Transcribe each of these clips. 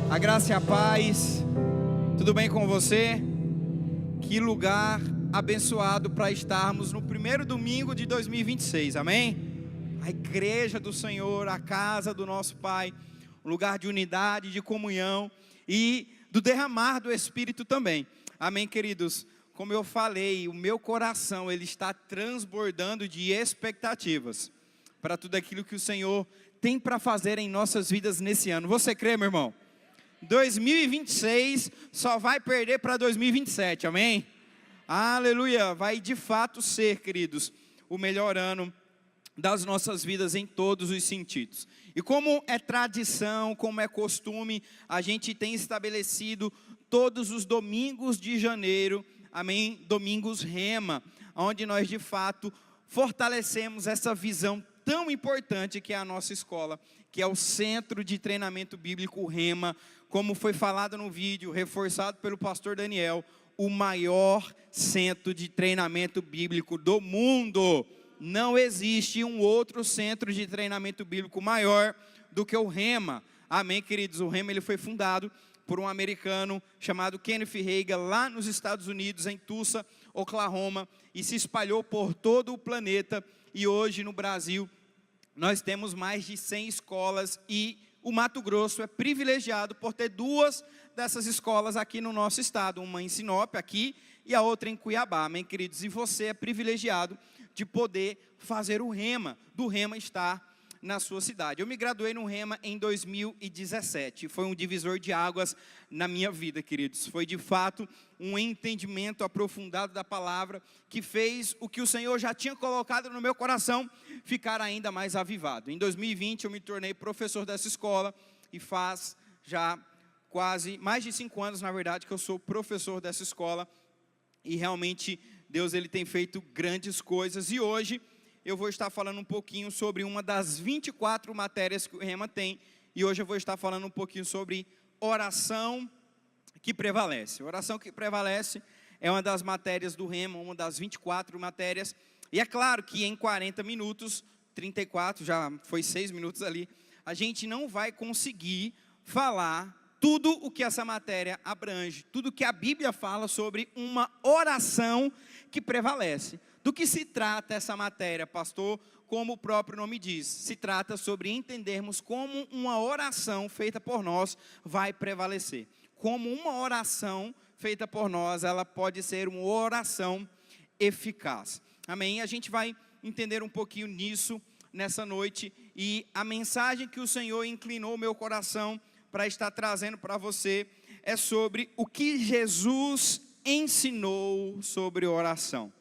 A graça e a paz, tudo bem com você? Que lugar abençoado para estarmos no primeiro domingo de 2026, amém? A igreja do Senhor, a casa do nosso Pai, um lugar de unidade, de comunhão e do derramar do Espírito também, amém, queridos? Como eu falei, o meu coração, ele está transbordando de expectativas para tudo aquilo que o Senhor tem para fazer em nossas vidas nesse ano. Você crê, meu irmão? 2026 só vai perder para 2027, amém? Aleluia, vai de fato ser, queridos, o melhor ano das nossas vidas em todos os sentidos. E como é tradição, como é costume, a gente tem estabelecido todos os domingos de janeiro, amém? Domingos Rema, onde nós de fato fortalecemos essa visão tão importante que é a nossa escola, que é o Centro de Treinamento Bíblico Rema, como foi falado no vídeo, reforçado pelo pastor Daniel, o maior centro de treinamento bíblico do mundo. Não existe um outro centro de treinamento bíblico maior do que o Rema. Amém, queridos? O Rema ele foi fundado por um americano chamado Kenneth Hagin, lá nos Estados Unidos, em Tulsa, Oklahoma, e se espalhou por todo o planeta. E hoje no Brasil nós temos mais de 100 escolas e o Mato Grosso é privilegiado por ter duas dessas escolas aqui no nosso estado, uma em Sinop aqui e a outra em Cuiabá, amém, queridos? E você é privilegiado de poder fazer o Rema, do Rema estar na sua cidade. Eu me graduei no Rema em 2017, foi um divisor de águas na minha vida, queridos. Foi de fato um entendimento aprofundado da palavra que fez o que o Senhor já tinha colocado no meu coração ficar ainda mais avivado. Em 2020 eu me tornei professor dessa escola e faz já quase mais de 5 anos, na verdade, que eu sou professor dessa escola e realmente Deus ele tem feito grandes coisas. E hoje eu vou estar falando um pouquinho sobre uma das 24 matérias que o Rema tem. E hoje eu vou estar falando um pouquinho sobre oração que prevalece. Oração que prevalece é uma das matérias do Rema, uma das 24 matérias. E é claro que em 40 minutos, 34, já foi 6 minutos ali, a gente não vai conseguir falar tudo o que essa matéria abrange, tudo que a Bíblia fala sobre uma oração que prevalece. Do que se trata essa matéria, pastor? Como o próprio nome diz, se trata sobre entendermos como uma oração feita por nós vai prevalecer. Como uma oração feita por nós, ela pode ser uma oração eficaz. Amém? A gente vai entender um pouquinho nisso nessa noite. E a mensagem que o Senhor inclinou o meu coração para estar trazendo para você é sobre o que Jesus ensinou sobre oração.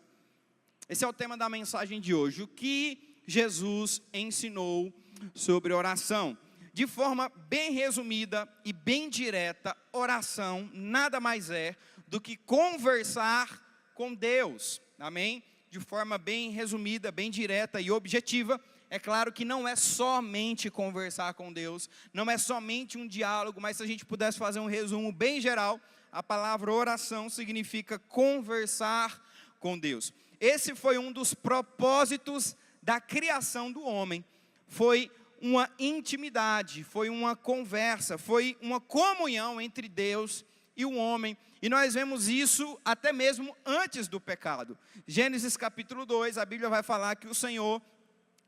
Esse é o tema da mensagem de hoje, o que Jesus ensinou sobre oração. De forma bem resumida e bem direta, oração nada mais é do que conversar com Deus, amém? De forma bem resumida, bem direta e objetiva, é claro que não é somente conversar com Deus, não é somente um diálogo, mas se a gente pudesse fazer um resumo bem geral, a palavra oração significa conversar com Deus. Esse foi um dos propósitos da criação do homem, foi uma intimidade, foi uma conversa, foi uma comunhão entre Deus e o homem, e nós vemos isso até mesmo antes do pecado. Gênesis capítulo 2, a Bíblia vai falar que o Senhor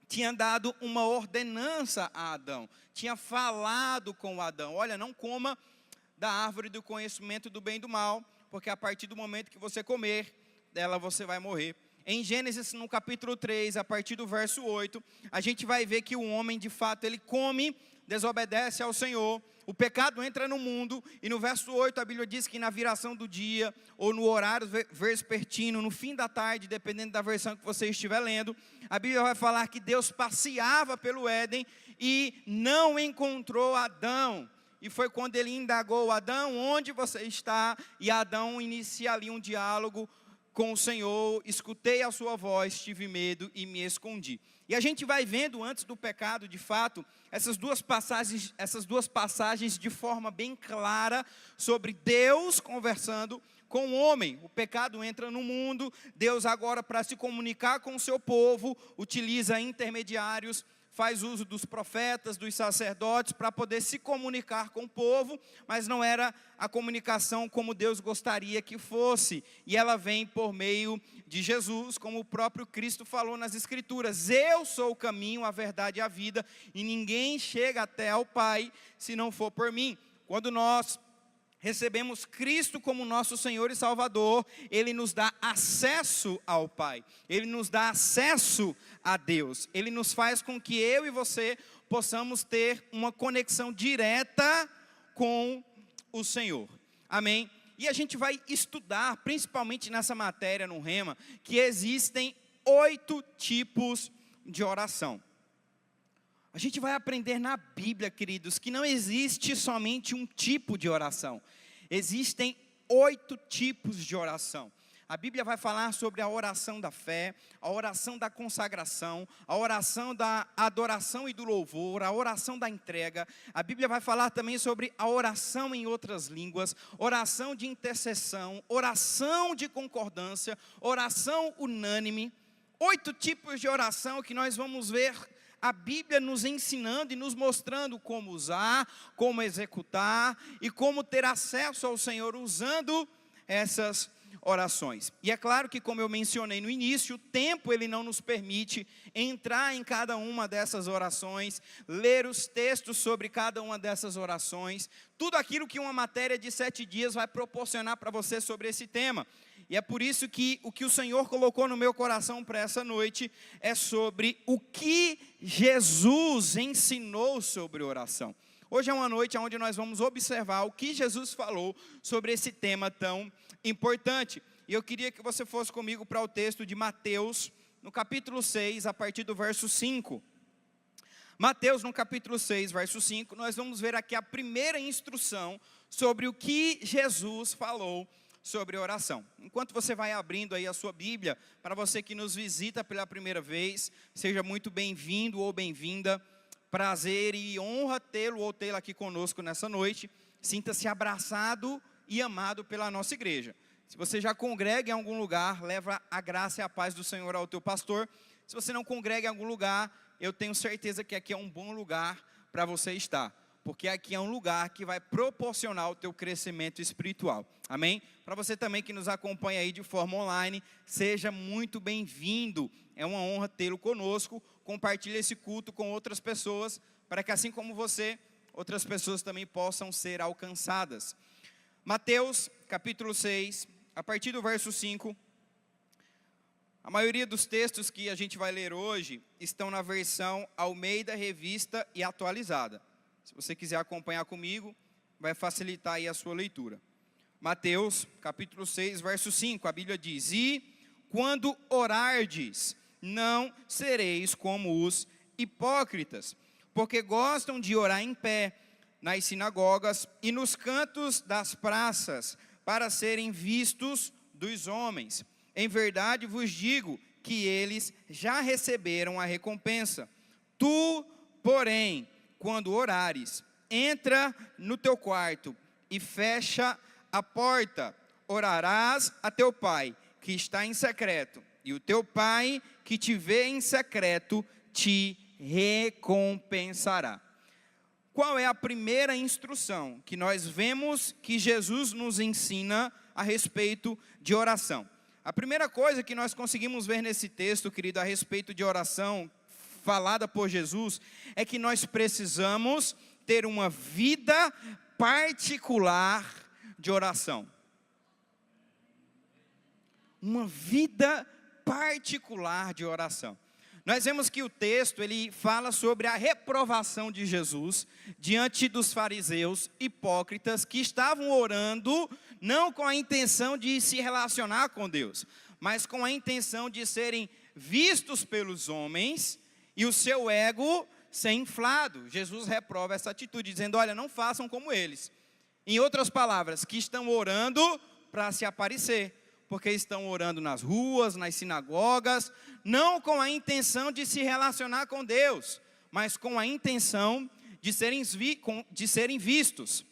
tinha dado uma ordenança a Adão, tinha falado com Adão, olha, não coma da árvore do conhecimento do bem e do mal, porque a partir do momento que você comer dela você vai morrer. Em Gênesis, no capítulo 3, a partir do verso 8, a gente vai ver que o homem, de fato, ele come, desobedece ao Senhor, o pecado entra no mundo, e no verso 8 a Bíblia diz que na viração do dia, ou no horário vespertino, no fim da tarde, dependendo da versão que você estiver lendo, a Bíblia vai falar que Deus passeava pelo Éden e não encontrou Adão. E foi quando ele indagou: Adão, onde você está? E Adão inicia ali um diálogo com o Senhor, escutei a sua voz, tive medo e me escondi. E a gente vai vendo antes do pecado, de fato, essas duas passagens de forma bem clara sobre Deus conversando com o homem. O pecado entra no mundo, Deus agora para se comunicar com o seu povo, utiliza intermediários, faz uso dos profetas, dos sacerdotes, para poder se comunicar com o povo, mas não era a comunicação como Deus gostaria que fosse. E ela vem por meio de Jesus, como o próprio Cristo falou nas Escrituras: eu sou o caminho, a verdade e a vida, e ninguém chega até ao Pai se não for por mim. Quando nós recebemos Cristo como nosso Senhor e Salvador, Ele nos dá acesso ao Pai, Ele nos dá acesso a Deus, Ele nos faz com que eu e você possamos ter uma conexão direta com o Senhor, amém? E a gente vai estudar, principalmente nessa matéria no Rema, que existem 8 tipos de oração. A gente vai aprender na Bíblia, queridos, que não existe somente um tipo de oração. Existem 8 tipos de oração. A Bíblia vai falar sobre a oração da fé, a oração da consagração, a oração da adoração e do louvor, a oração da entrega. A Bíblia vai falar também sobre a oração em outras línguas, oração de intercessão, oração de concordância, oração unânime. 8 tipos de oração que nós vamos ver a Bíblia nos ensinando e nos mostrando como usar, como executar e como ter acesso ao Senhor usando essas orações. E é claro que, como eu mencionei no início, o tempo ele não nos permite entrar em cada uma dessas orações, ler os textos sobre cada uma dessas orações, tudo aquilo que uma matéria de 7 dias vai proporcionar para você sobre esse tema. E é por isso que o que o Senhor colocou no meu coração para essa noite é sobre o que Jesus ensinou sobre oração. Hoje é uma noite onde nós vamos observar o que Jesus falou sobre esse tema tão importante. E eu queria que você fosse comigo para o texto de Mateus, no capítulo 6, a partir do verso 5. Mateus, no capítulo 6, verso 5, nós vamos ver aqui a primeira instrução sobre o que Jesus falou sobre oração. Enquanto você vai abrindo aí a sua Bíblia, para você que nos visita pela primeira vez, seja muito bem-vindo ou bem-vinda. Prazer e honra tê-lo ou tê-la aqui conosco nessa noite. Sinta-se abraçado e amado pela nossa igreja. Se você já congrega em algum lugar, leva a graça e a paz do Senhor ao teu pastor. Se você não congrega em algum lugar, eu tenho certeza que aqui é um bom lugar para você estar, porque aqui é um lugar que vai proporcionar o teu crescimento espiritual, amém? Para você também que nos acompanha aí de forma online, seja muito bem-vindo, é uma honra tê-lo conosco. Compartilhe esse culto com outras pessoas, para que assim como você, outras pessoas também possam ser alcançadas. Mateus, capítulo 6, a partir do verso 5, a maioria dos textos que a gente vai ler hoje estão na versão Almeida, Revista e Atualizada. Se você quiser acompanhar comigo, vai facilitar aí a sua leitura. Mateus, capítulo 6, verso 5, a Bíblia diz: e quando orardes, não sereis como os hipócritas, porque gostam de orar em pé, nas sinagogas e nos cantos das praças, para serem vistos dos homens. Em verdade vos digo que eles já receberam a recompensa. Tu, porém, quando orares, entra no teu quarto e fecha a porta, orarás a teu pai, que está em secreto, e o teu pai, que te vê em secreto, te recompensará. Qual é a primeira instrução que nós vemos que Jesus nos ensina a respeito de oração? A primeira coisa que nós conseguimos ver nesse texto, querido, a respeito de oração falada por Jesus, é que nós precisamos ter uma vida particular de oração. Uma vida particular de oração. Nós vemos que o texto, ele fala sobre a reprovação de Jesus diante dos fariseus hipócritas que estavam orando não com a intenção de se relacionar com Deus, mas com a intenção de serem vistos pelos homens e o seu ego ser inflado. Jesus reprova essa atitude, dizendo: olha, não façam como eles. Em outras palavras, que estão orando para se aparecer, porque estão orando nas ruas, nas sinagogas, não com a intenção de se relacionar com Deus, mas com a intenção de serem vistos.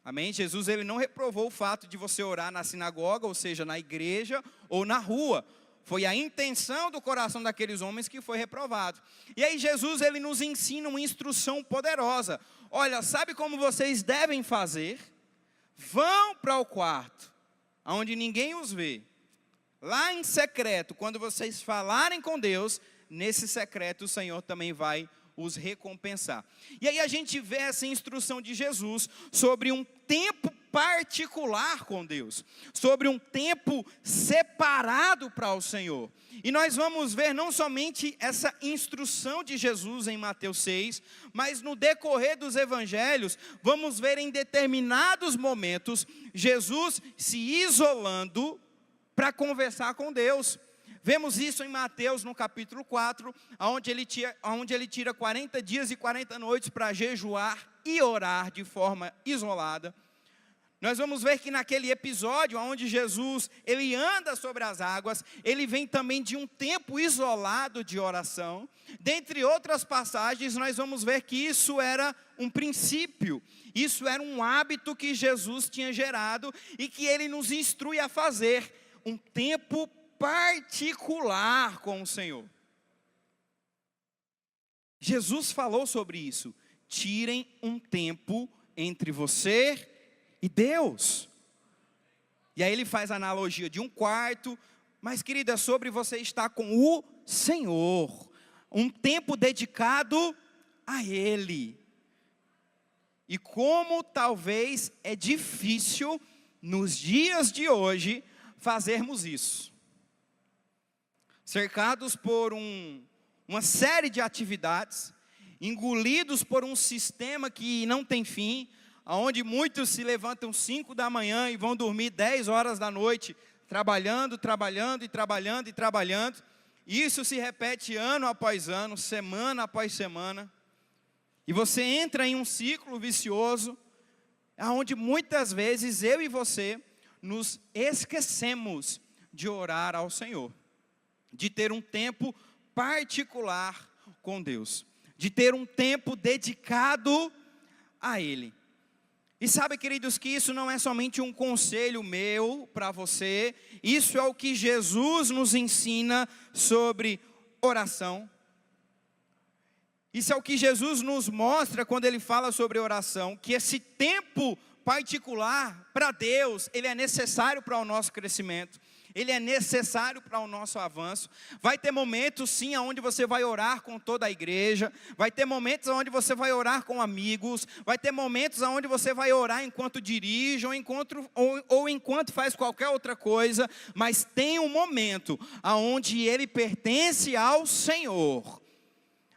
Amém? Jesus, ele não reprovou o fato de você orar na sinagoga, ou seja, na igreja ou na rua, Foi a intenção do coração daqueles homens que foi reprovado. E aí Jesus, ele nos ensina uma instrução poderosa. Olha, sabe como vocês devem fazer? Vão para o quarto, onde ninguém os vê. Lá em secreto, quando vocês falarem com Deus, nesse secreto o Senhor também vai os recompensar. E aí a gente vê essa instrução de Jesus sobre um tempo particular com Deus, sobre um tempo separado para o Senhor. E nós vamos ver não somente essa instrução de Jesus em Mateus 6, mas no decorrer dos evangelhos, vamos ver em determinados momentos, Jesus se isolando para conversar com Deus. Vemos isso em Mateus no capítulo 4, onde ele tira 40 dias e 40 noites para jejuar e orar de forma isolada. Nós vamos ver que naquele episódio onde Jesus, ele anda sobre as águas, ele vem também de um tempo isolado de oração. Dentre outras passagens, nós vamos ver que isso era um princípio, isso era um hábito que Jesus tinha gerado e que ele nos instrui a fazer, um tempo particular com o Senhor. Jesus falou sobre isso. Tirem um tempo entre você e Deus. E aí ele faz a analogia de um quarto, mas querida, é sobre você estar com o Senhor, um tempo dedicado a Ele. E como talvez é difícil nos dias de hoje fazermos isso, cercados por uma série de atividades, engolidos por um sistema que não tem fim, onde muitos se levantam 5 da manhã e vão dormir 10 horas da noite, trabalhando. Isso se repete ano após ano, semana após semana. E você entra em um ciclo vicioso, onde muitas vezes eu e você nos esquecemos de orar ao Senhor, de ter um tempo particular com Deus, de ter um tempo dedicado a Ele. E sabe, queridos, que isso não é somente um conselho meu para você, isso é o que Jesus nos ensina sobre oração. Isso é o que Jesus nos mostra quando Ele fala sobre oração, que esse tempo particular para Deus, ele é necessário para o nosso crescimento. Ele é necessário para o nosso avanço. Vai ter momentos sim, onde você vai orar com toda a igreja. Vai ter momentos onde você vai orar com amigos. Vai ter momentos onde você vai orar enquanto dirige ou enquanto faz qualquer outra coisa. Mas tem um momento onde ele pertence ao Senhor,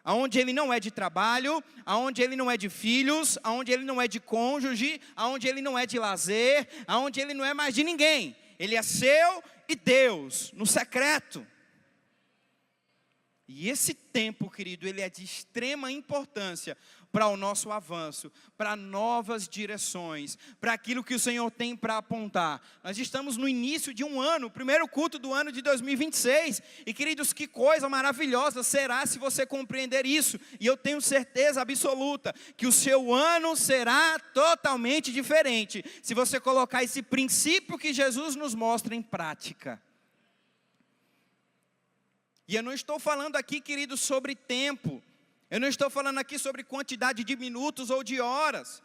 aonde ele não é de trabalho, aonde ele não é de filhos, aonde ele não é de cônjuge, aonde ele não é de lazer, aonde ele não é mais de ninguém. Ele é seu e Deus, no secreto. E esse tempo, querido, ele é de extrema importância para o nosso avanço, para novas direções, para aquilo que o Senhor tem para apontar. Nós estamos no início de um ano, o primeiro culto do ano de 2026. E queridos, que coisa maravilhosa será se você compreender isso. E eu tenho certeza absoluta que o seu ano será totalmente diferente, se você colocar esse princípio que Jesus nos mostra em prática. E eu não estou falando aqui, queridos, sobre tempo. Eu não estou falando aqui sobre quantidade de minutos ou de horas,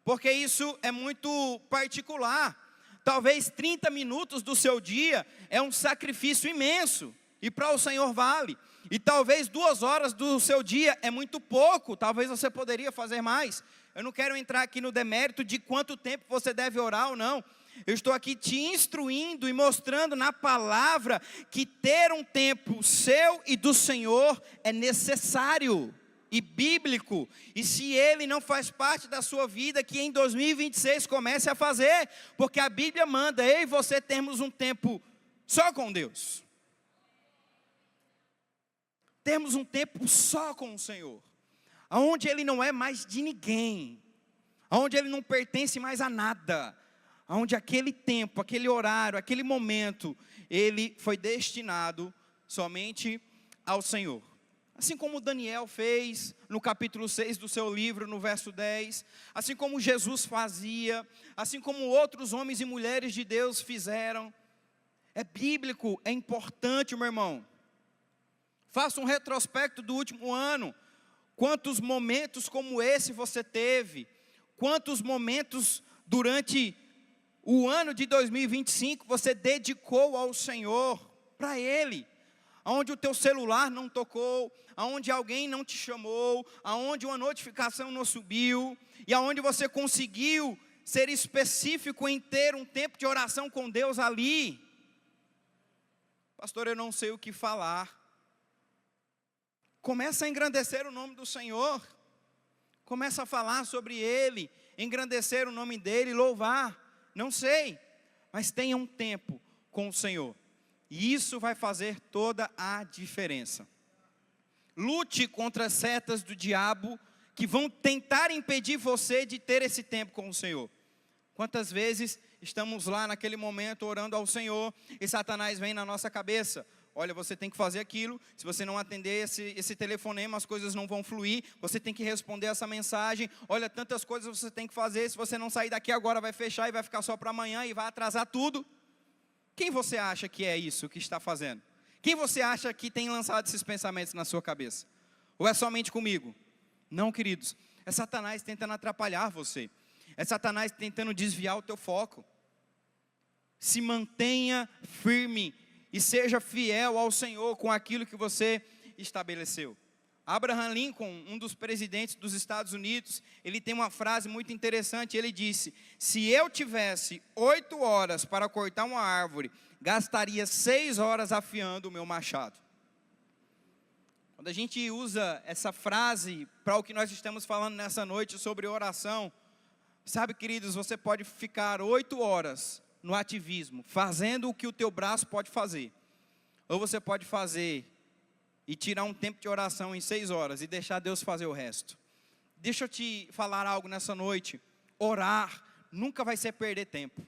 porque isso é muito particular. Talvez 30 minutos do seu dia é um sacrifício imenso, e para o Senhor vale. E talvez 2 horas do seu dia é muito pouco, talvez você poderia fazer mais. Eu não quero entrar aqui no demérito de quanto tempo você deve orar ou não. Eu estou aqui te instruindo e mostrando na palavra que ter um tempo seu e do Senhor é necessário e bíblico. E se ele não faz parte da sua vida, que em 2026 comece a fazer, porque a Bíblia manda eu e você termos um tempo só com Deus. Temos um tempo só com o Senhor, onde ele não é mais de ninguém, onde ele não pertence mais a nada, onde aquele tempo, aquele horário, aquele momento, ele foi destinado somente ao Senhor. Assim como Daniel fez no capítulo 6 do seu livro, no verso 10, assim como Jesus fazia, assim como outros homens e mulheres de Deus fizeram. É bíblico, é importante, meu irmão. Faça um retrospecto do último ano. Quantos momentos como esse você teve? Quantos momentos durante o ano de 2025 você dedicou ao Senhor, para Ele? Aonde o teu celular não tocou, aonde alguém não te chamou, aonde uma notificação não subiu, e aonde você conseguiu ser específico em ter um tempo de oração com Deus ali. Pastor, eu não sei o que falar. Começa a engrandecer o nome do Senhor. Começa a falar sobre Ele, engrandecer o nome dEle, louvar. Não sei, mas tenha um tempo com o Senhor. E isso vai fazer toda a diferença. Lute contra as setas do diabo que vão tentar impedir você de ter esse tempo com o Senhor. Quantas vezes estamos lá naquele momento orando ao Senhor e Satanás vem na nossa cabeça: olha, você tem que fazer aquilo, se você não atender esse telefonema, as coisas não vão fluir, você tem que responder essa mensagem, olha, tantas coisas você tem que fazer, se você não sair daqui agora vai fechar e vai ficar só para amanhã e vai atrasar tudo. Quem você acha que é isso que está fazendo? Quem você acha que tem lançado esses pensamentos na sua cabeça? Ou é somente comigo? Não, queridos, é Satanás tentando atrapalhar você, é Satanás tentando desviar o teu foco. Se mantenha firme e seja fiel ao Senhor com aquilo que você estabeleceu. Abraham Lincoln, um dos presidentes dos Estados Unidos, ele tem uma frase muito interessante. Ele disse: se eu tivesse 8 horas para cortar uma árvore, gastaria 6 horas afiando o meu machado. Quando a gente usa essa frase para o que nós estamos falando nessa noite sobre oração, sabe, queridos, você pode ficar 8 horas no ativismo, fazendo o que o teu braço pode fazer. Ou você pode fazer e tirar um tempo de oração em 6 horas e deixar Deus fazer o resto. Deixa eu te falar algo nessa noite. Orar nunca vai ser perder tempo.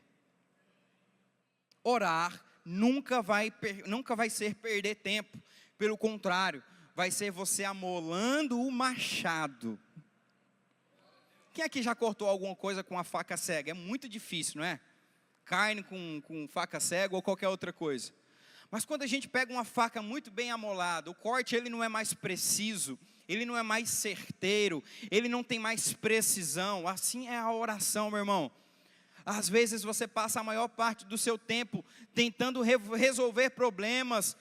Orar nunca vai ser perder tempo. Pelo contrário, vai ser você amolando o machado. Quem aqui já cortou alguma coisa com a faca cega? É muito difícil, não é? Carne com faca cega ou qualquer outra coisa. Mas quando a gente pega uma faca muito bem amolada, o corte ele não é mais preciso, ele não é mais certeiro, ele não tem mais precisão. Assim é a oração, meu irmão. Às vezes você passa a maior parte do seu tempo tentando resolver problemas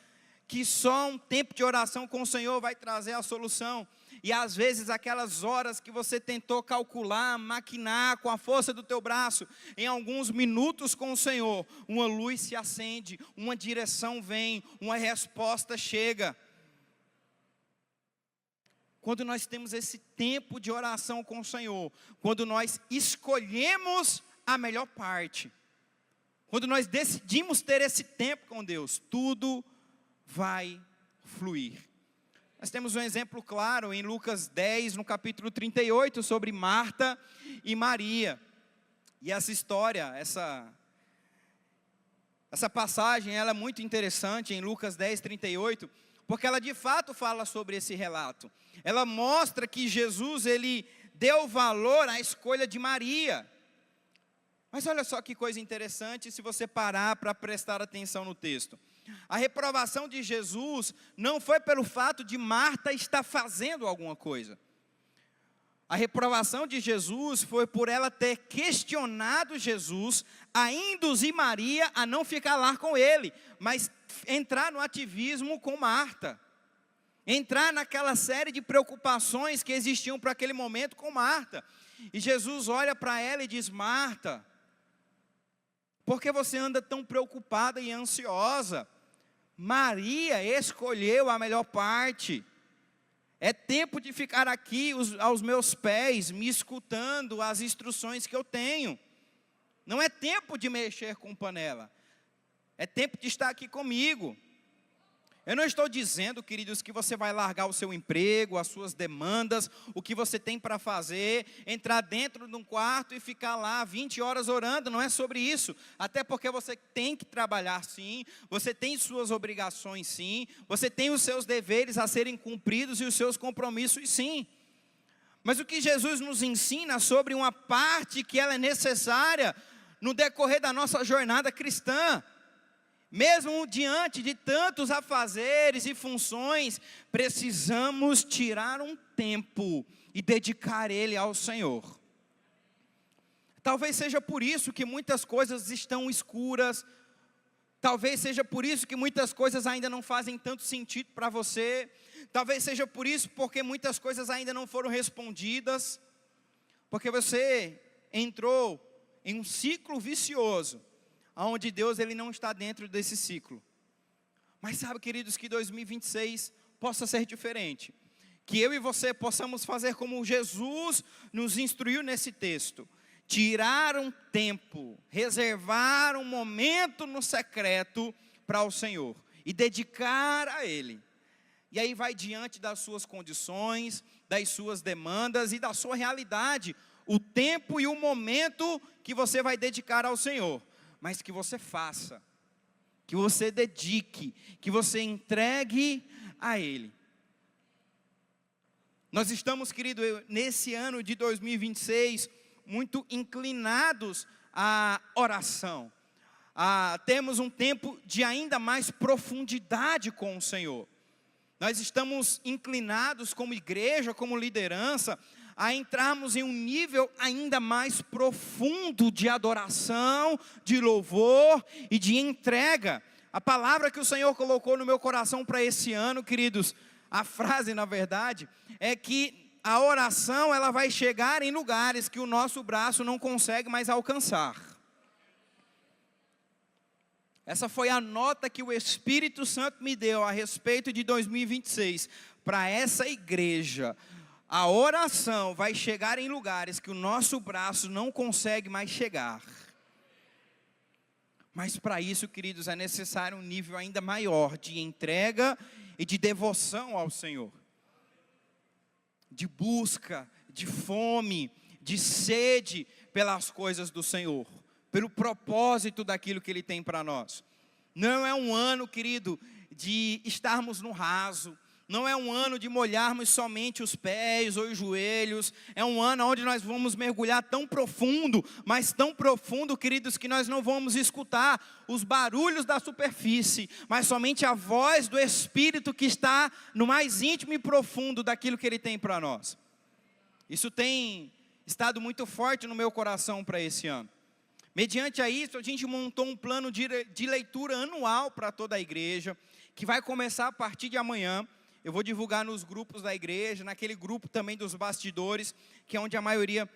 que só um tempo de oração com o Senhor vai trazer a solução. E às vezes aquelas horas que você tentou calcular, maquinar com a força do teu braço, em alguns minutos com o Senhor, uma luz se acende, uma direção vem, uma resposta chega. Quando nós temos esse tempo de oração com o Senhor, quando nós escolhemos a melhor parte, quando nós decidimos ter esse tempo com Deus, tudo vai fluir. Nós temos um exemplo claro em Lucas 10, no capítulo 38, sobre Marta e Maria. E essa história, essa passagem, ela é muito interessante em Lucas 10, 38, porque ela de fato fala sobre esse relato. Ela mostra que Jesus, ele deu valor à escolha de Maria. Mas olha só que coisa interessante se você parar para prestar atenção no texto. A reprovação de Jesus não foi pelo fato de Marta estar fazendo alguma coisa. A reprovação de Jesus foi por ela ter questionado Jesus a induzir Maria a não ficar lá com ele, mas entrar no ativismo com Marta. Entrar naquela série de preocupações que existiam para aquele momento com Marta. E Jesus olha para ela e diz: Marta, por que você anda tão preocupada e ansiosa? Maria escolheu a melhor parte. É tempo de ficar aqui aos meus pés, me escutando as instruções que eu tenho. Não é tempo de mexer com panela. É tempo de estar aqui comigo. Eu não estou dizendo, queridos, que você vai largar o seu emprego, as suas demandas, o que você tem para fazer, entrar dentro de um quarto e ficar lá 20 horas orando. Não é sobre isso. Até porque você tem que trabalhar sim, você tem suas obrigações sim, você tem os seus deveres a serem cumpridos e os seus compromissos sim. Mas o que Jesus nos ensina sobre uma parte que ela é necessária no decorrer da nossa jornada cristã, Mesmo diante de tantos afazeres e funções, precisamos tirar um tempo e dedicar ele ao Senhor. Talvez seja por isso que muitas coisas estão escuras. Talvez seja por isso que muitas coisas ainda não fazem tanto sentido para você. Talvez seja por isso porque muitas coisas ainda não foram respondidas. Porque você entrou em um ciclo vicioso, onde Deus ele não está dentro desse ciclo. Mas sabe, queridos, que 2026 possa ser diferente. Que eu e você possamos fazer como Jesus nos instruiu nesse texto. Tirar um tempo, reservar um momento no secreto para o Senhor e dedicar a Ele. E aí vai diante das suas condições, das suas demandas e da sua realidade, o tempo e o momento que você vai dedicar ao Senhor. Mas que você faça, que você dedique, que você entregue a Ele. Nós estamos, querido, nesse ano de 2026, muito inclinados à oração. Temos um tempo de ainda mais profundidade com o Senhor. Nós estamos inclinados como igreja, como liderança, a entrarmos em um nível ainda mais profundo de adoração, de louvor e de entrega. A palavra que o Senhor colocou no meu coração para esse ano, queridos, a frase na verdade, é que a oração ela vai chegar em lugares que o nosso braço não consegue mais alcançar. Essa foi a nota que o Espírito Santo me deu a respeito de 2026. Para essa igreja, a oração vai chegar em lugares que o nosso braço não consegue mais chegar. Mas para isso, queridos, é necessário um nível ainda maior de entrega e de devoção ao Senhor. De busca, de fome, de sede pelas coisas do Senhor, pelo propósito daquilo que Ele tem para nós. Não é um ano, querido, de estarmos no raso. Não é um ano de molharmos somente os pés ou os joelhos. É um ano onde nós vamos mergulhar tão profundo, mas tão profundo, queridos, que nós não vamos escutar os barulhos da superfície, mas somente a voz do Espírito que está no mais íntimo e profundo daquilo que Ele tem para nós. Isso tem estado muito forte no meu coração para esse ano. Mediante a isso, a gente montou um plano de leitura anual para toda a igreja, que vai começar a partir de amanhã. Eu vou divulgar nos grupos da igreja, naquele grupo também dos bastidores, que é onde a maioria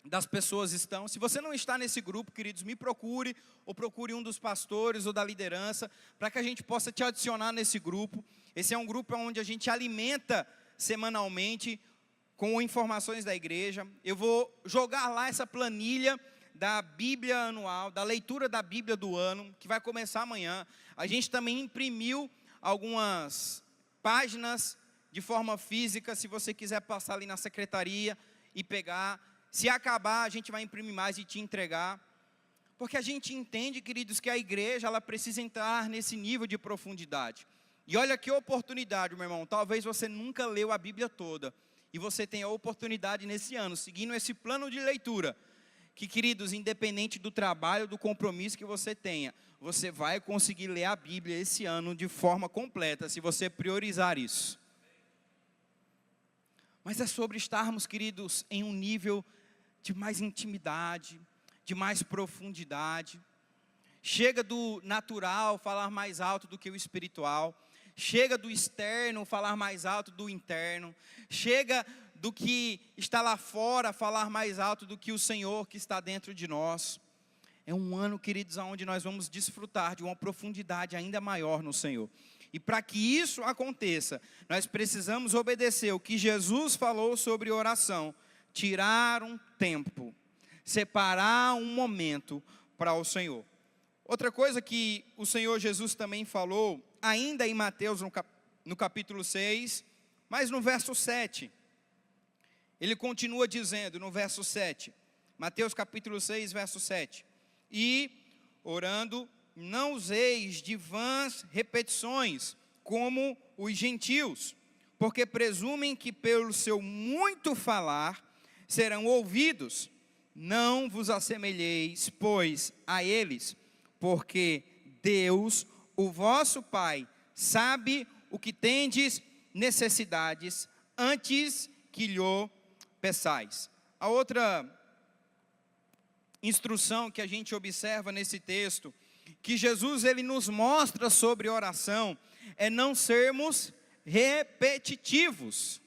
das pessoas estão. Se você não está nesse grupo, queridos, me procure, ou procure um dos pastores ou da liderança, para que a gente possa te adicionar nesse grupo. Esse é um grupo onde a gente alimenta semanalmente com informações da igreja. Eu vou jogar lá essa planilha da Bíblia anual, da leitura da Bíblia do ano, que vai começar amanhã. A gente também imprimiu algumas páginas de forma física, se você quiser passar ali na secretaria e pegar. Se acabar, a gente vai imprimir mais e te entregar. Porque a gente entende, queridos, que a igreja ela precisa entrar nesse nível de profundidade. E olha que oportunidade, meu irmão. Talvez você nunca leu a Bíblia toda. E você tenha a oportunidade nesse ano, seguindo esse plano de leitura. Que, queridos, independente do trabalho, do compromisso que você tenha, você vai conseguir ler a Bíblia esse ano de forma completa, se você priorizar isso. Mas é sobre estarmos, queridos, em um nível de mais intimidade, de mais profundidade. Chega do natural falar mais alto do que o espiritual. Chega do externo falar mais alto do interno. Chega do que está lá fora falar mais alto do que o Senhor que está dentro de nós. É um ano, queridos, onde nós vamos desfrutar de uma profundidade ainda maior no Senhor. E para que isso aconteça, nós precisamos obedecer o que Jesus falou sobre oração. Tirar um tempo, separar um momento para o Senhor. Outra coisa que o Senhor Jesus também falou, ainda em Mateus no capítulo 6, mas no verso 7. Ele continua dizendo no verso 7, Mateus capítulo 6, verso 7. E, orando, não useis de vãs repetições, como os gentios, porque presumem que pelo seu muito falar serão ouvidos. Não vos assemelheis, pois, a eles, porque Deus, o vosso Pai, sabe o que tendes necessidades antes que lhe peçais. A outra instrução que a gente observa nesse texto, que Jesus ele nos mostra sobre oração, é não sermos repetitivos.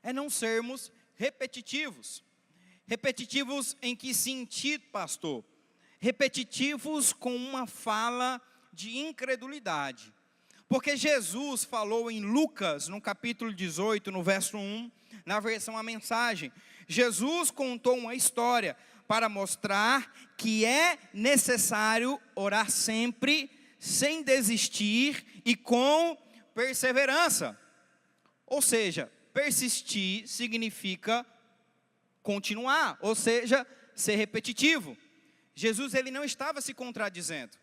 É não sermos repetitivos. Repetitivos em que sentido, pastor? Repetitivos com uma fala de incredulidade. Porque Jesus falou em Lucas, no capítulo 18, no verso 1, na versão A Mensagem. Jesus contou uma história para mostrar que é necessário orar sempre, sem desistir e com perseverança. Ou seja, persistir significa continuar, ou seja, ser repetitivo. Jesus ele não estava se contradizendo.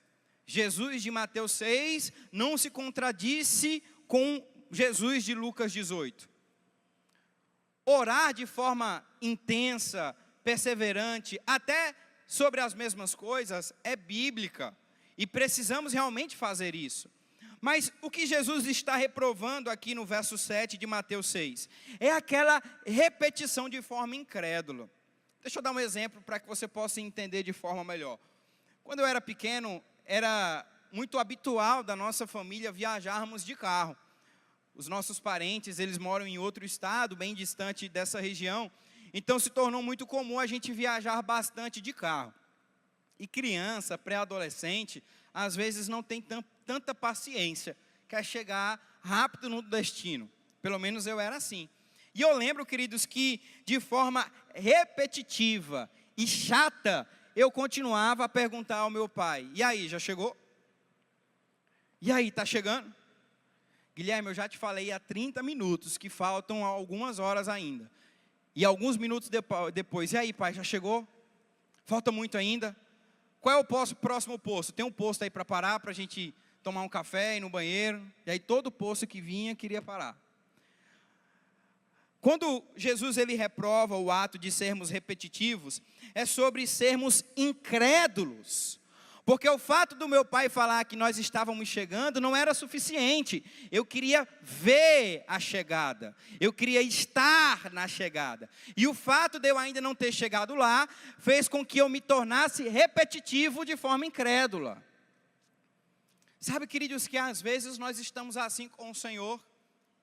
Jesus de Mateus 6 não se contradisse com Jesus de Lucas 18. Orar de forma intensa, perseverante, até sobre as mesmas coisas, é bíblica. E precisamos realmente fazer isso. Mas o que Jesus está reprovando aqui no verso 7 de Mateus 6? É aquela repetição de forma incrédula. Deixa eu dar um exemplo para que você possa entender de forma melhor. Quando eu era pequeno, era muito habitual da nossa família viajarmos de carro. Os nossos parentes, eles moram em outro estado, bem distante dessa região. Então se tornou muito comum a gente viajar bastante de carro. E criança, pré-adolescente, às vezes não tem tanta paciência, quer chegar rápido no destino. Pelo menos eu era assim. E eu lembro, queridos, que de forma repetitiva e chata, eu continuava a perguntar ao meu pai: e aí, já chegou? E aí, está chegando? Guilherme, eu já te falei há 30 minutos que faltam algumas horas ainda. E alguns minutos depois, e aí, pai, já chegou? Falta muito ainda? Qual é o próximo posto? Tem um posto aí para parar, para a gente tomar um café, ir no banheiro. E aí todo posto que vinha queria parar. Quando Jesus ele reprova o ato de sermos repetitivos, é sobre sermos incrédulos. Porque o fato do meu pai falar que nós estávamos chegando não era suficiente. Eu queria ver a chegada. Eu queria estar na chegada. E o fato de eu ainda não ter chegado lá fez com que eu me tornasse repetitivo de forma incrédula. Sabe, queridos, que às vezes nós estamos assim com o Senhor.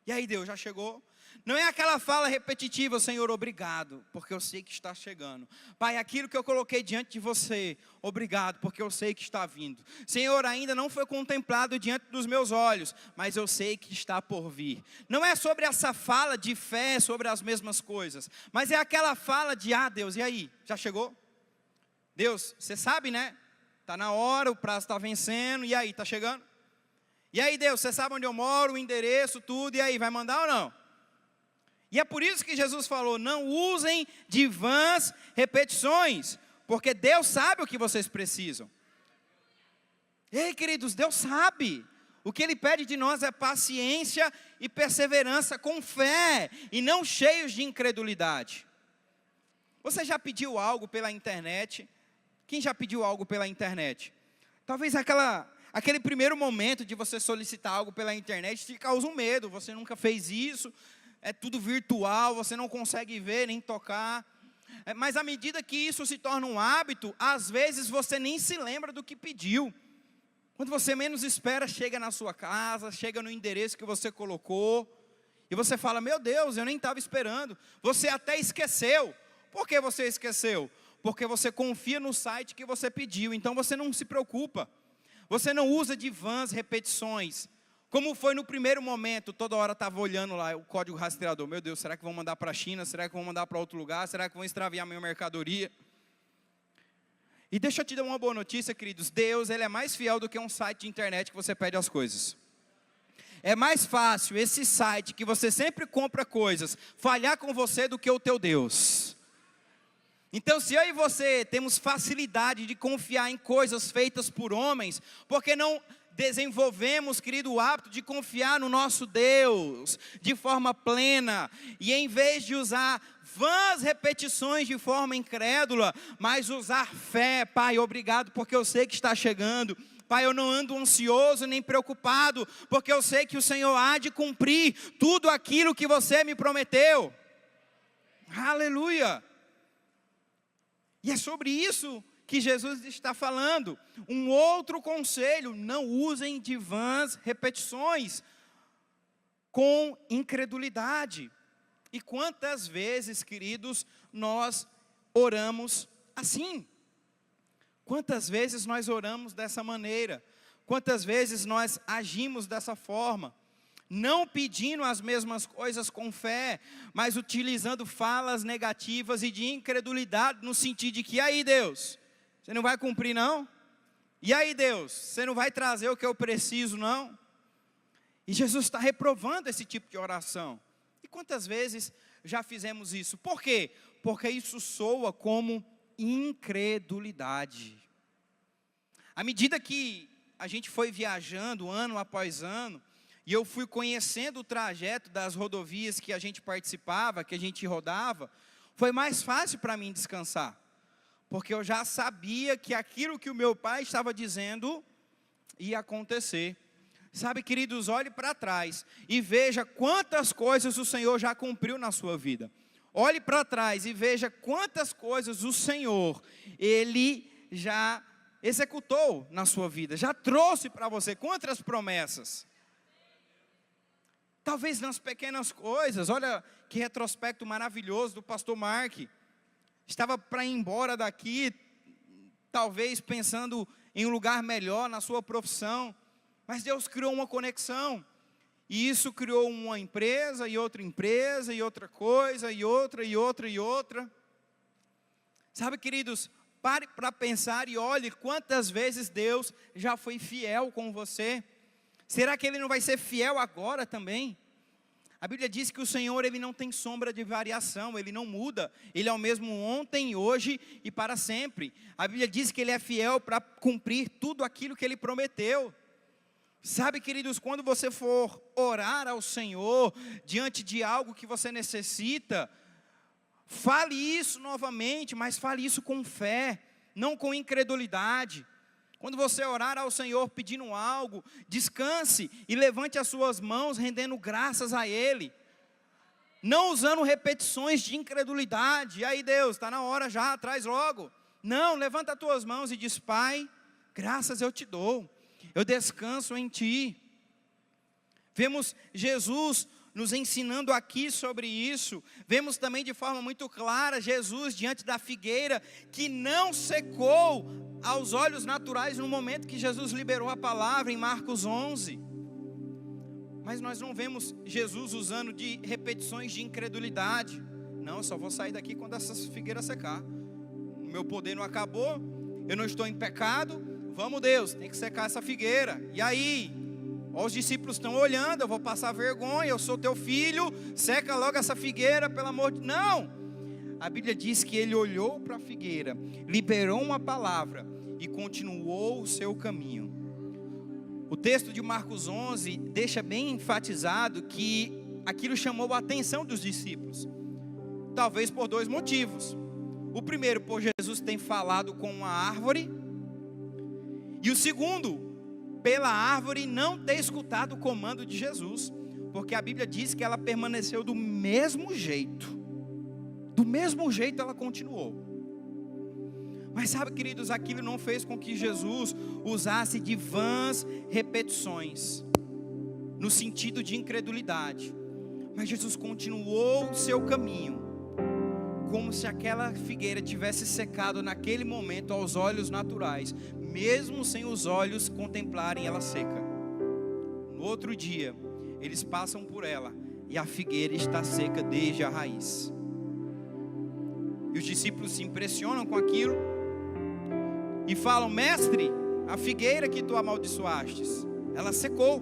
E aí, Deus, já chegou? Não é aquela fala repetitiva: Senhor, obrigado, porque eu sei que está chegando. Pai, aquilo que eu coloquei diante de você, obrigado, porque eu sei que está vindo. Senhor, ainda não foi contemplado diante dos meus olhos, mas eu sei que está por vir. Não é sobre essa fala de fé, sobre as mesmas coisas, mas é aquela fala de: ah, Deus, e aí, já chegou? Deus, você sabe, né? Está na hora, o prazo está vencendo, e aí, está chegando? E aí, Deus, você sabe onde eu moro, o endereço, tudo, e aí, vai mandar ou não? E é por isso que Jesus falou: não usem de vãs repetições, porque Deus sabe o que vocês precisam. Ei, queridos, Deus sabe. O que Ele pede de nós é paciência e perseverança com fé, e não cheios de incredulidade. Você já pediu algo pela internet? Quem já pediu algo pela internet? Talvez aquele primeiro momento de você solicitar algo pela internet te causa um medo. Você nunca fez isso. É tudo virtual, você não consegue ver nem tocar. Mas à medida que isso se torna um hábito, às vezes você nem se lembra do que pediu. Quando você menos espera, chega na sua casa, chega no endereço que você colocou, e você fala: meu Deus, eu nem estava esperando. Você até esqueceu. Por que você esqueceu? Porque você confia no site que você pediu, então você não se preocupa. Você não usa de vãs repetições. Como foi no primeiro momento, toda hora estava olhando lá o código rastreador. Meu Deus, será que vão mandar para a China? Será que vão mandar para outro lugar? Será que vão extraviar a minha mercadoria? E deixa eu te dar uma boa notícia, queridos. Deus, Ele é mais fiel do que um site de internet que você pede as coisas. É mais fácil esse site que você sempre compra coisas falhar com você do que o teu Deus. Então, se eu e você temos facilidade de confiar em coisas feitas por homens, por que não desenvolvemos, querido, o hábito de confiar no nosso Deus de forma plena, e em vez de usar vãs repetições de forma incrédula, mas usar fé. Pai, obrigado porque eu sei que está chegando. Pai, eu não ando ansioso nem preocupado, porque eu sei que o Senhor há de cumprir tudo aquilo que você me prometeu. Aleluia! E é sobre isso que Jesus está falando. Um outro conselho: não usem de vãs repetições com incredulidade. E quantas vezes, queridos, nós oramos assim? Quantas vezes nós oramos dessa maneira? Quantas vezes nós agimos dessa forma? Não pedindo as mesmas coisas com fé, mas utilizando falas negativas e de incredulidade, no sentido de que: e aí, Deus, você não vai cumprir não? E aí, Deus, você não vai trazer o que eu preciso não? E Jesus está reprovando esse tipo de oração. E quantas vezes já fizemos isso? Por quê? Porque isso soa como incredulidade. À medida que a gente foi viajando ano após ano, e eu fui conhecendo o trajeto das rodovias que a gente participava, que a gente rodava, foi mais fácil para mim descansar, porque eu já sabia que aquilo que o meu pai estava dizendo ia acontecer. Sabe, queridos, olhe para trás e veja quantas coisas o Senhor já cumpriu na sua vida. Olhe para trás e veja quantas coisas o Senhor, Ele já executou na sua vida, já trouxe para você, quantas promessas. Talvez nas pequenas coisas. Olha que retrospecto maravilhoso do pastor Mark. Estava para ir embora daqui, talvez pensando em um lugar melhor na sua profissão, mas Deus criou uma conexão, e isso criou uma empresa, e outra coisa, e outra. Sabe, queridos, pare para pensar e olhe quantas vezes Deus já foi fiel com você. Será que Ele não vai ser fiel agora também? A Bíblia diz que o Senhor, Ele não tem sombra de variação, Ele não muda, Ele é o mesmo ontem, hoje e para sempre. A Bíblia diz que Ele é fiel para cumprir tudo aquilo que Ele prometeu. Sabe, queridos, quando você for orar ao Senhor, diante de algo que você necessita, fale isso novamente, mas fale isso com fé, não com incredulidade. Quando você orar ao Senhor pedindo algo, descanse e levante as suas mãos rendendo graças a Ele, não usando repetições de incredulidade. E aí, Deus, está na hora já, traz logo. Não, levanta as tuas mãos e diz: Pai, graças eu te dou, eu descanso em Ti. Vemos Jesus nos ensinando aqui sobre isso. Vemos também de forma muito clara Jesus diante da figueira, que não secou aos olhos naturais no momento que Jesus liberou a palavra em Marcos 11. Mas nós não vemos Jesus usando de repetições de incredulidade. Não, eu só vou sair daqui quando essa figueira secar. O meu poder não acabou, eu não estou em pecado. Vamos, Deus, tem que secar essa figueira. E aí? Ó, os discípulos estão olhando, eu vou passar vergonha, eu sou teu filho, seca logo essa figueira, pelo amor de Deus. Não! A Bíblia diz que ele olhou para a figueira, liberou uma palavra e continuou o seu caminho. O texto de Marcos 11 deixa bem enfatizado que aquilo chamou a atenção dos discípulos. Talvez por dois motivos. O primeiro, por Jesus ter falado com uma árvore. E o segundo, pela árvore não ter escutado o comando de Jesus, porque a Bíblia diz que ela permaneceu do mesmo jeito ela continuou. Mas sabe, queridos, aquilo não fez com que Jesus usasse de vãs repetições, no sentido de incredulidade, mas Jesus continuou o seu caminho, como se aquela figueira tivesse secado naquele momento aos olhos naturais, mesmo sem os olhos contemplarem ela seca. No outro dia, eles passam por ela e a figueira está seca desde a raiz. E os discípulos se impressionam com aquilo e falam: Mestre, a figueira que tu amaldiçoastes, ela secou.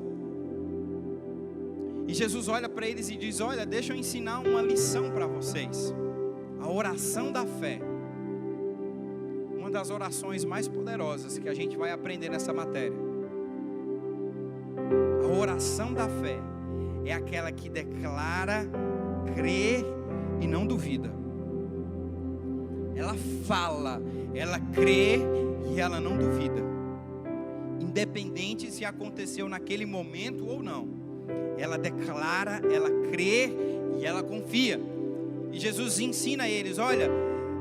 E Jesus olha para eles e diz: olha, deixa eu ensinar uma lição para vocês. A oração da fé, uma das orações mais poderosas que a gente vai aprender nessa matéria. A oração da fé é aquela que declara, crê e não duvida. Ela fala, ela crê e ela não duvida, independente se aconteceu naquele momento ou não. Ela declara, ela crê e ela confia. E Jesus ensina a eles: olha,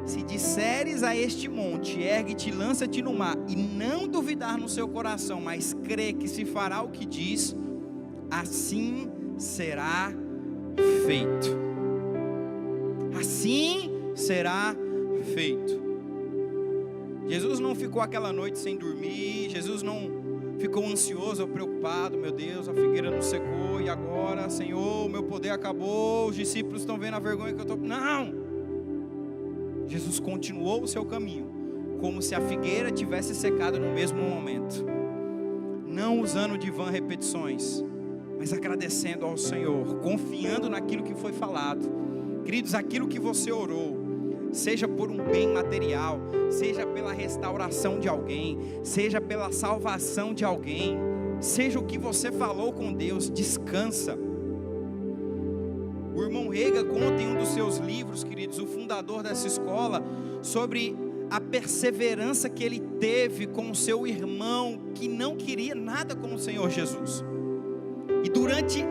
se disseres a este monte, ergue-te, lança-te no mar, e não duvidar no seu coração, mas crê que se fará o que diz, assim será feito. Assim será feito. Jesus não ficou aquela noite sem dormir, Jesus não ficou ansioso ou preocupado: meu Deus, a figueira não secou, e agora, Senhor, o meu poder acabou, os discípulos estão vendo a vergonha que eu estou... Não! Jesus continuou o seu caminho, como se a figueira tivesse secado no mesmo momento, não usando de vã repetições, mas agradecendo ao Senhor, confiando naquilo que foi falado. Queridos, aquilo que você orou, seja por um bem material, seja pela restauração de alguém, seja pela salvação de alguém, seja o que você falou com Deus, descansa. O irmão Rega conta em um dos seus livros, queridos, o fundador dessa escola, sobre a perseverança que ele teve com o seu irmão, que não queria nada com o Senhor Jesus, e durante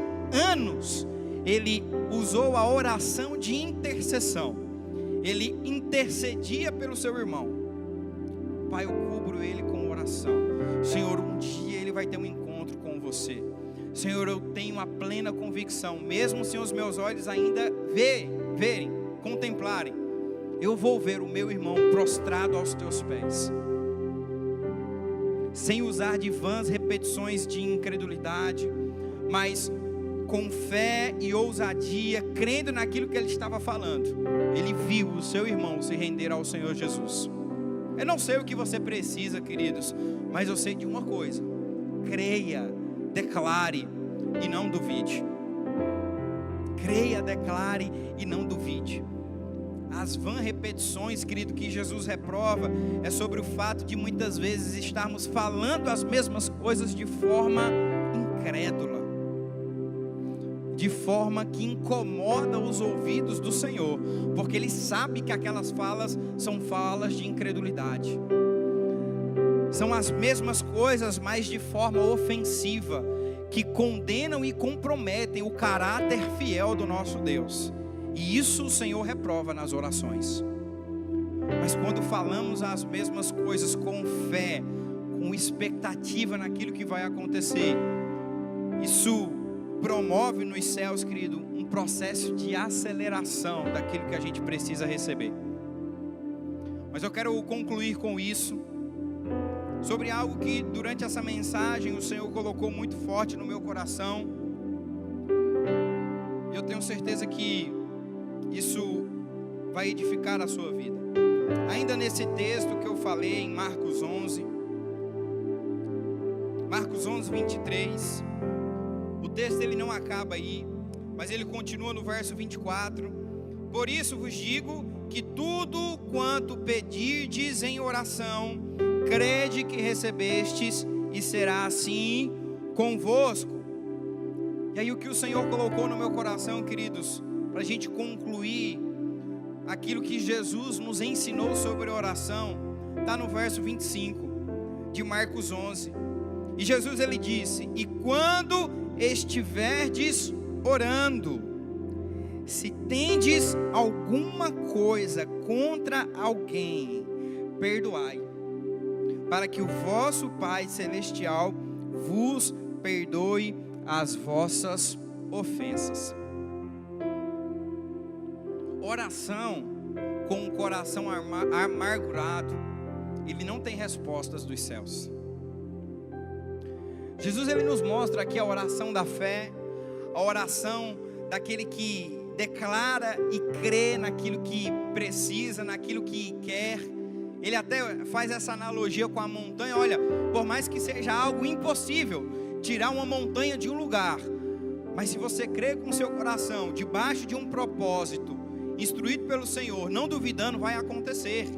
anos, ele usou a oração de intercessão. Ele intercedia pelo seu irmão: Pai, eu cubro ele com oração. Senhor, um dia ele vai ter um encontro com você. Senhor, eu tenho a plena convicção, mesmo sem os meus olhos ainda verem, contemplarem, eu vou ver o meu irmão prostrado aos teus pés. Sem usar de vãs repetições de incredulidade, mas com fé e ousadia, crendo naquilo que ele estava falando, ele viu o seu irmão se render ao Senhor Jesus. Eu não sei o que você precisa, queridos, mas eu sei de uma coisa: creia, declare e não duvide. Creia, declare e não duvide. As vãs repetições, querido, que Jesus reprova, é sobre o fato de muitas vezes estarmos falando as mesmas coisas de forma incrédula, de forma que incomoda os ouvidos do Senhor, porque Ele sabe que aquelas falas são falas de incredulidade. São as mesmas coisas, mas de forma ofensiva, que condenam e comprometem o caráter fiel do nosso Deus. E isso o Senhor reprova nas orações. Mas quando falamos as mesmas coisas com fé, com expectativa naquilo que vai acontecer, isso promove nos céus, querido, um processo de aceleração daquilo que a gente precisa receber. Mas eu quero concluir com isso, sobre algo que durante essa mensagem o Senhor colocou muito forte no meu coração. Eu tenho certeza que isso vai edificar a sua vida. Ainda nesse texto que eu falei em Marcos 11, 23, o texto ele não acaba aí, mas ele continua no verso 24. Por isso vos digo que tudo quanto pedirdes em oração, crede que recebestes, e será assim convosco. E aí o que o Senhor colocou no meu coração, queridos, para a gente concluir aquilo que Jesus nos ensinou sobre oração, está no verso 25 de Marcos 11. E Jesus ele disse: e quando estiverdes orando, se tendes alguma coisa contra alguém, perdoai, para que o vosso Pai Celestial vos perdoe as vossas ofensas. Oração com o coração amargurado, ele não tem respostas dos céus. Jesus ele nos mostra aqui a oração da fé, a oração daquele que declara e crê naquilo que precisa, naquilo que quer. Ele até faz essa analogia com a montanha. Olha, por mais que seja algo impossível tirar uma montanha de um lugar, mas se você crê com o seu coração, debaixo de um propósito, instruído pelo Senhor, não duvidando, vai acontecer.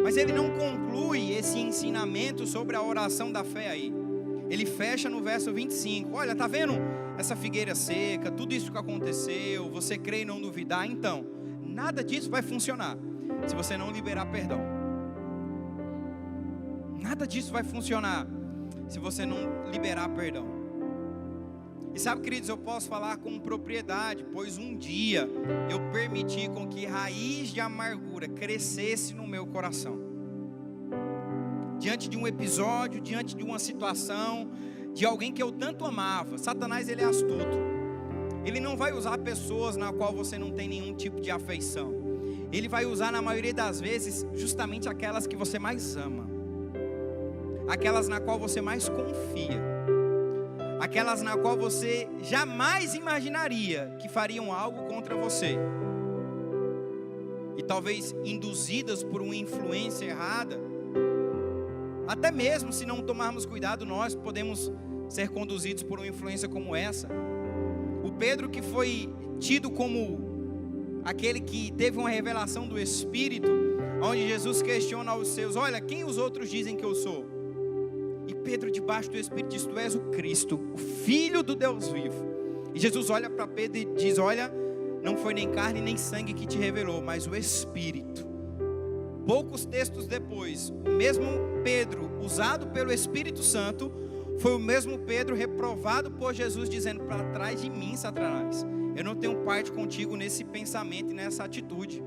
Mas ele não conclui esse ensinamento sobre a oração da fé aí. ele fecha no verso 25. Olha, tá vendo essa figueira seca, tudo isso que aconteceu, você crê e não duvidar? Então, nada disso vai funcionar se você não liberar perdão. Nada disso vai funcionar se você não liberar perdão. E sabe, queridos, eu posso falar com propriedade, pois um dia eu permiti com que raiz de amargura crescesse no meu coração. Diante de um episódio, diante de uma situação, de alguém que eu tanto amava. Satanás, ele é astuto. Ele não vai usar pessoas na qual você não tem nenhum tipo de afeição. Ele vai usar, na maioria das vezes, justamente aquelas que você mais ama. Aquelas na qual você mais confia. Aquelas na qual você jamais imaginaria que fariam algo contra você. E talvez induzidas por uma influência errada. Até mesmo se não tomarmos cuidado, nós podemos ser conduzidos por uma influência como essa. O Pedro, que foi tido como aquele que teve uma revelação do Espírito, onde Jesus questiona aos seus: olha, quem os outros dizem que eu sou? E Pedro, debaixo do Espírito, diz: tu és o Cristo, o Filho do Deus vivo. E Jesus olha para Pedro e diz: olha, não foi nem carne nem sangue que te revelou, mas o Espírito. Poucos textos depois, o mesmo Pedro, usado pelo Espírito Santo, foi o mesmo Pedro reprovado por Jesus, dizendo: para trás de mim, Satanás, eu não tenho parte contigo nesse pensamento e nessa atitude.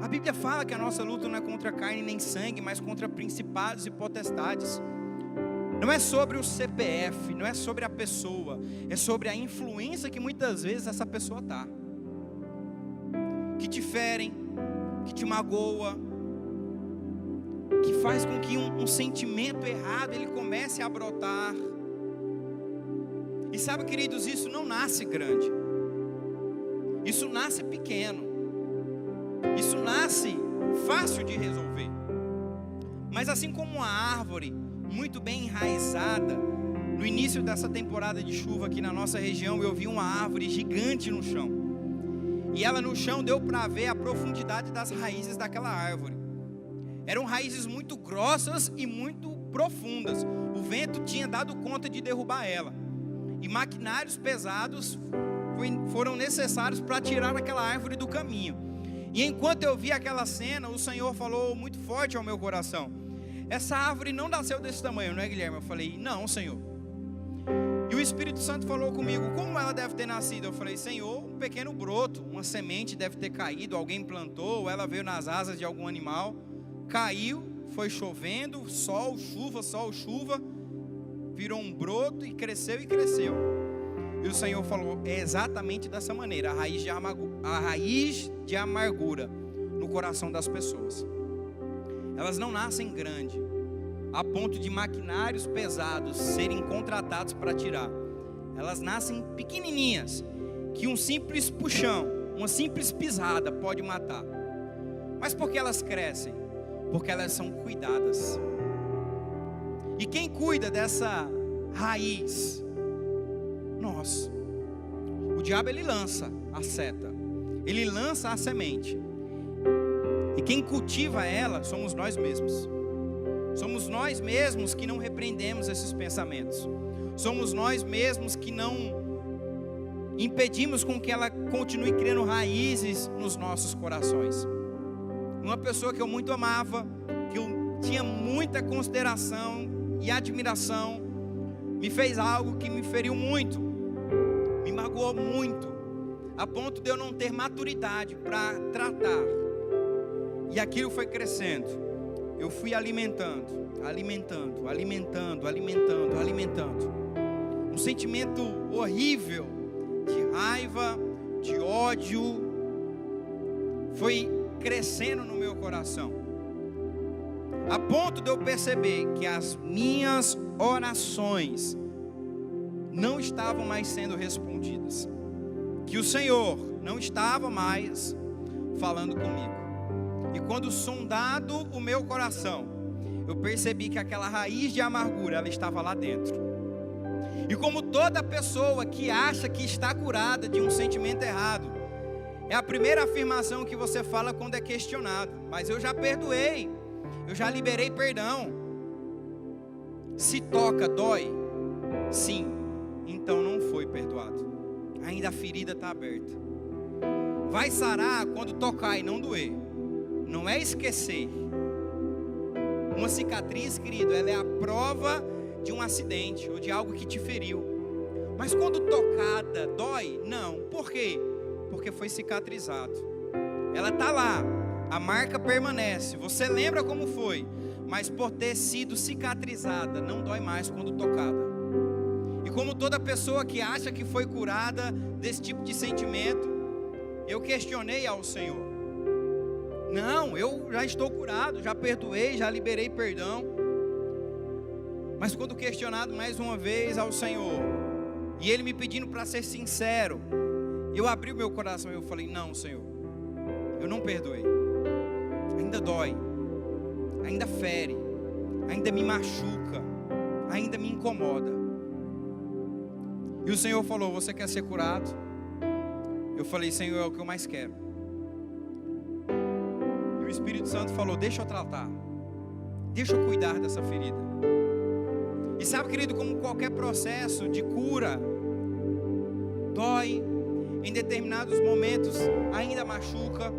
A Bíblia fala que a nossa luta não é contra carne nem sangue, mas contra principados e potestades. Não é sobre o CPF, não é sobre a pessoa, é sobre a influência que muitas vezes essa pessoa está, que te ferem, que te magoa, que faz com que um sentimento errado ele comece a brotar. E sabe, queridos, isso não nasce grande, isso nasce pequeno, isso nasce fácil de resolver. Mas assim como uma árvore muito bem enraizada, no início dessa temporada de chuva aqui na nossa região, eu vi uma árvore gigante no chão. E ela no chão deu para ver a profundidade das raízes daquela árvore. Eram raízes muito grossas e muito profundas. O vento tinha dado conta de derrubar ela. E maquinários pesados foram necessários para tirar aquela árvore do caminho. E enquanto eu vi aquela cena, o Senhor falou muito forte ao meu coração: essa árvore não nasceu desse tamanho, não é, Guilherme? Eu falei: não, Senhor. E o Espírito Santo falou comigo: como ela deve ter nascido? Eu falei: Senhor, um pequeno broto, uma semente deve ter caído, alguém plantou, ou ela veio nas asas de algum animal, caiu, foi chovendo, sol, chuva, virou um broto e cresceu e cresceu. E o Senhor falou: é exatamente dessa maneira, a raiz de amargura no coração das pessoas. Elas não nascem grande, a ponto de maquinários pesados serem contratados para tirar. Elas nascem pequenininhas, que um simples puxão, uma simples pisada pode matar. Mas por que elas crescem? Porque elas são cuidadas. E quem cuida dessa raiz? Nós. O diabo, ele lança a seta, ele lança a semente, e quem cultiva ela somos nós mesmos. Somos nós mesmos que não repreendemos esses pensamentos. Somos nós mesmos que não impedimos com que ela continue criando raízes nos nossos corações. Uma pessoa que eu muito amava, que eu tinha muita consideração e admiração, me fez algo que me feriu muito, me magoou muito, a ponto de eu não ter maturidade para tratar. E aquilo foi crescendo. Eu fui alimentando. Um sentimento horrível de raiva, de ódio, foi crescendo no meu coração, a ponto de eu perceber que as minhas orações não estavam mais sendo respondidas, que o Senhor não estava mais falando comigo. E quando sondado o meu coração, eu percebi que aquela raiz de amargura, ela estava lá dentro. E como toda pessoa que acha que está curada de um sentimento errado, é a primeira afirmação que você fala quando é questionado: mas eu já perdoei, eu já liberei perdão. Se toca, dói? Sim. Então não foi perdoado. Ainda a ferida está aberta. Vai sarar quando tocar e não doer. Não é esquecer. Uma cicatriz, querido, ela é a prova de um acidente ou de algo que te feriu. Mas quando tocada, dói? Não. Por quê? Porque foi cicatrizado. Ela está lá, a marca permanece. Você lembra como foi, mas por ter sido cicatrizada, não dói mais quando tocada. E como toda pessoa que acha que foi curada desse tipo de sentimento, eu questionei ao Senhor. Não, eu já estou curado, já perdoei, já liberei perdão. Mas quando questionado mais uma vez ao Senhor, e Ele me pedindo para ser sincero, eu abri o meu coração e eu falei, não, Senhor, eu não perdoei. Ainda dói, ainda fere, ainda me machuca, ainda me incomoda. E o Senhor falou, você quer ser curado? Eu falei, Senhor, é o que eu mais quero. E o Espírito Santo falou, deixa eu tratar, deixa eu cuidar dessa ferida. E sabe, querido, como qualquer processo de cura, dói, em determinados momentos ainda machuca,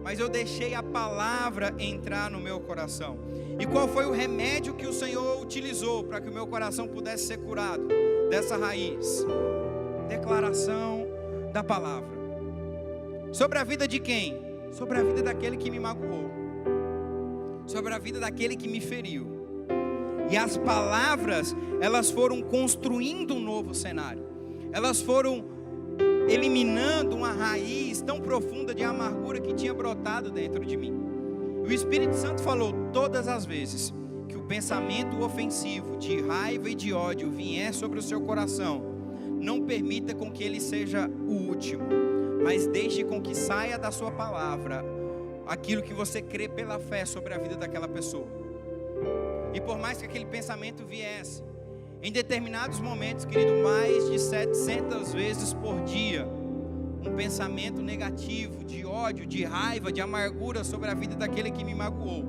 mas eu deixei a palavra entrar no meu coração. E qual foi o remédio que o Senhor utilizou para que o meu coração pudesse ser curado dessa raiz? Declaração da palavra. Sobre a vida de quem? Sobre a vida daquele que me magoou, sobre a vida daquele que me feriu. E as palavras, elas foram construindo um novo cenário. Elas foram eliminando uma raiz tão profunda de amargura que tinha brotado dentro de mim. O Espírito Santo falou, todas as vezes que o pensamento ofensivo de raiva e de ódio vier sobre o seu coração, não permita com que ele seja o último, mas deixe com que saia da sua palavra aquilo que você crê pela fé sobre a vida daquela pessoa. E por mais que aquele pensamento viesse, em determinados momentos, querido, mais de 700 vezes por dia, um pensamento negativo, de ódio, de raiva, de amargura sobre a vida daquele que me magoou.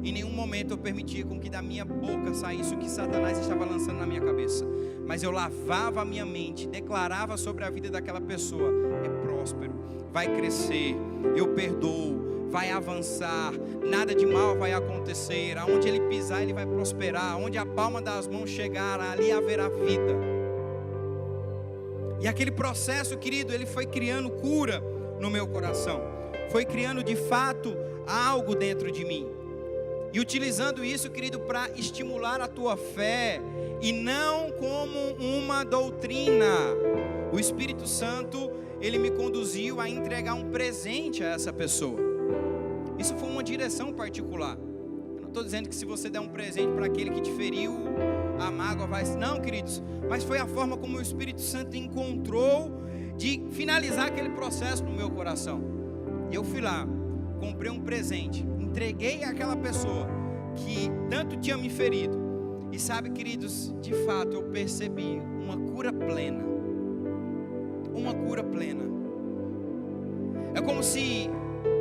Em nenhum momento eu permitia com que da minha boca saísse o que Satanás estava lançando na minha cabeça. Mas eu lavava a minha mente, declarava sobre a vida daquela pessoa, é próspero, vai crescer, eu perdoo, vai avançar, nada de mal vai acontecer, aonde ele pisar ele vai prosperar, aonde a palma das mãos chegar, ali haverá vida. E aquele processo, querido, ele foi criando cura no meu coração, foi criando de fato algo dentro de mim, e utilizando isso, querido, para estimular a tua fé, e não como uma doutrina. O Espírito Santo, ele me conduziu a entregar um presente a essa pessoa. Isso foi uma direção particular. Eu não estou dizendo que se você der um presente para aquele que te feriu, a mágoa vai... Não, queridos, mas foi a forma como o Espírito Santo encontrou de finalizar aquele processo no meu coração. E eu fui lá, comprei um presente, entreguei àquela pessoa que tanto tinha me ferido. E sabe, queridos, de fato eu percebi uma cura plena. Uma cura plena. É como se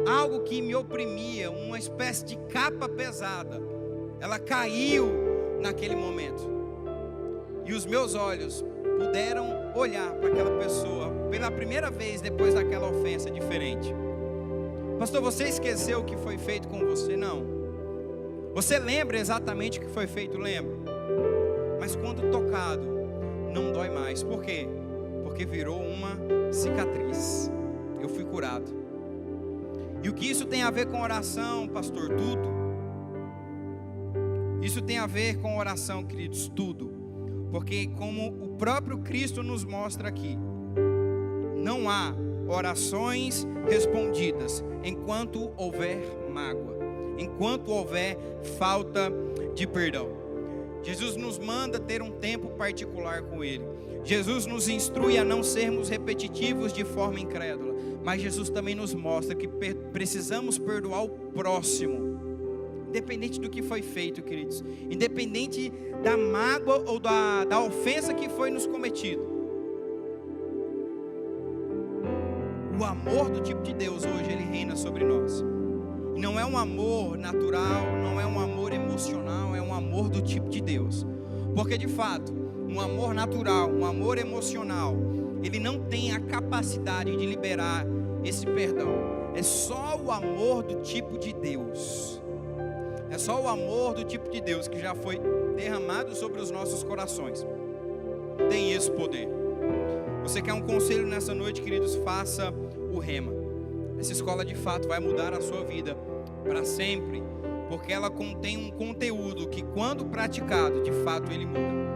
algo que me oprimia, uma espécie de capa pesada, ela caiu naquele momento. E os meus olhos puderam olhar para aquela pessoa pela primeira vez depois daquela ofensa diferente. Pastor, você esqueceu o que foi feito com você? Não. Você lembra exatamente o que foi feito? Lembro. Mas quando tocado, não dói mais. Por quê? Porque virou uma cicatriz. Eu fui curado. E o que isso tem a ver com oração, pastor? Tudo. Isso tem a ver com oração, queridos, tudo. Porque como o próprio Cristo nos mostra aqui, não há orações respondidas enquanto houver mágoa, enquanto houver falta de perdão. Jesus nos manda ter um tempo particular com Ele. Jesus nos instrui a não sermos repetitivos de forma incrédula. Mas Jesus também nos mostra que precisamos perdoar o próximo, independente do que foi feito, queridos, independente da mágoa ou da ofensa que foi nos cometido. O amor do tipo de Deus hoje, ele reina sobre nós. E não é um amor natural, não é um amor emocional, é um um amor do tipo de Deus. Porque de fato, um amor natural, um amor emocional, ele não tem a capacidade de liberar esse perdão. É só o amor do tipo de Deus. É só o amor do tipo de Deus que já foi derramado sobre os nossos corações. Tem esse poder. Você quer um conselho nessa noite, queridos? Faça o Rema. Essa escola de fato vai mudar a sua vida para sempre, porque ela contém um conteúdo que, quando praticado, de fato ele muda.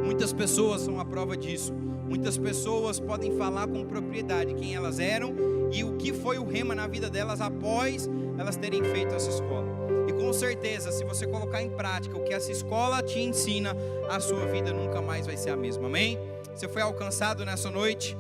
Muitas pessoas são a prova disso. Muitas pessoas podem falar com propriedade quem elas eram e o que foi o Rema na vida delas após elas terem feito essa escola. E com certeza, se você colocar em prática o que essa escola te ensina, a sua vida nunca mais vai ser a mesma. Amém? Você foi alcançado nessa noite?